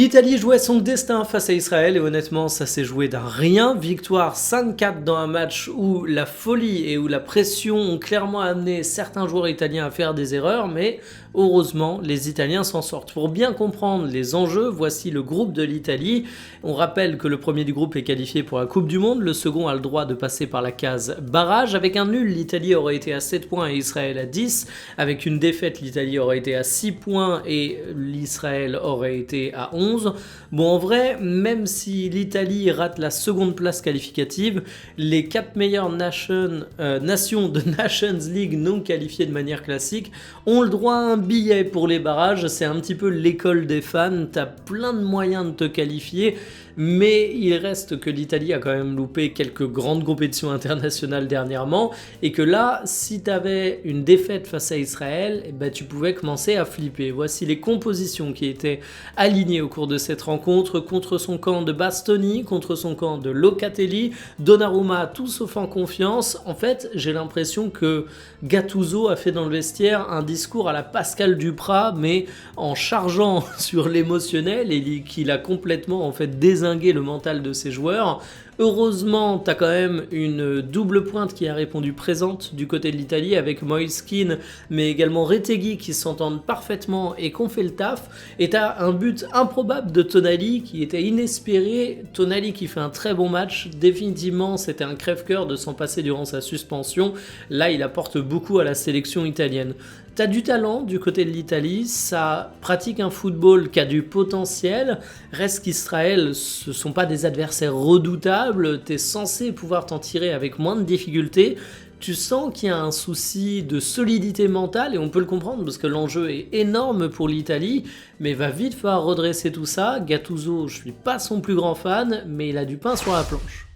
L'Italie jouait son destin face à Israël et honnêtement ça s'est joué d'un rien. Victoire 5-4 dans un match où la folie et où la pression ont clairement amené certains joueurs italiens à faire des erreurs, mais heureusement les Italiens s'en sortent. Pour bien comprendre les enjeux, voici le groupe de l'Italie. On rappelle que le premier du groupe est qualifié pour la Coupe du Monde, le second a le droit de passer par la case barrage. Avec un nul, l'Italie aurait été à 7 points et Israël à 10. Avec une défaite, l'Italie aurait été à 6 points et l'Israël aurait été à 11. Bon, en vrai, même si l'Italie rate la seconde place qualificative, les 4 meilleures nations de Nations League non qualifiées de manière classique ont le droit à un billet pour les barrages. C'est un petit peu l'école des fans, t'as plein de moyens de te qualifier, mais il reste que l'Italie a quand même loupé quelques grandes compétitions internationales dernièrement, et que là, si t'avais une défaite face à Israël, eh ben, tu pouvais commencer à flipper. Voici les compositions qui étaient alignées au cours de cette rencontre. Contre son camp de Bastoni, contre son camp de Locatelli, Donnarumma tout sauf en confiance. En fait, j'ai l'impression que Gattuso a fait dans le vestiaire un discours à la Pascal Duprat, mais en chargeant sur l'émotionnel, et qu'il a complètement en fait dézingué le mental de ses joueurs. Heureusement, t'as quand même une double pointe qui a répondu présente du côté de l'Italie avec Moiskin, mais également Retegui qui s'entendent parfaitement et qu'on fait le taf. Et t'as un but improbable de Tonali qui était inespéré. Tonali qui fait un très bon match. Définitivement, c'était un crève-cœur de s'en passer durant sa suspension. Là, il apporte beaucoup à la sélection italienne. T'as du talent du côté de l'Italie, ça pratique un football qui a du potentiel. Reste qu'Israël, ce sont pas des adversaires redoutables, t'es censé pouvoir t'en tirer avec moins de difficultés. Tu sens qu'il y a un souci de solidité mentale et on peut le comprendre parce que l'enjeu est énorme pour l'Italie, mais va vite falloir redresser tout ça. Gattuso, je suis pas son plus grand fan, mais il a du pain sur la planche.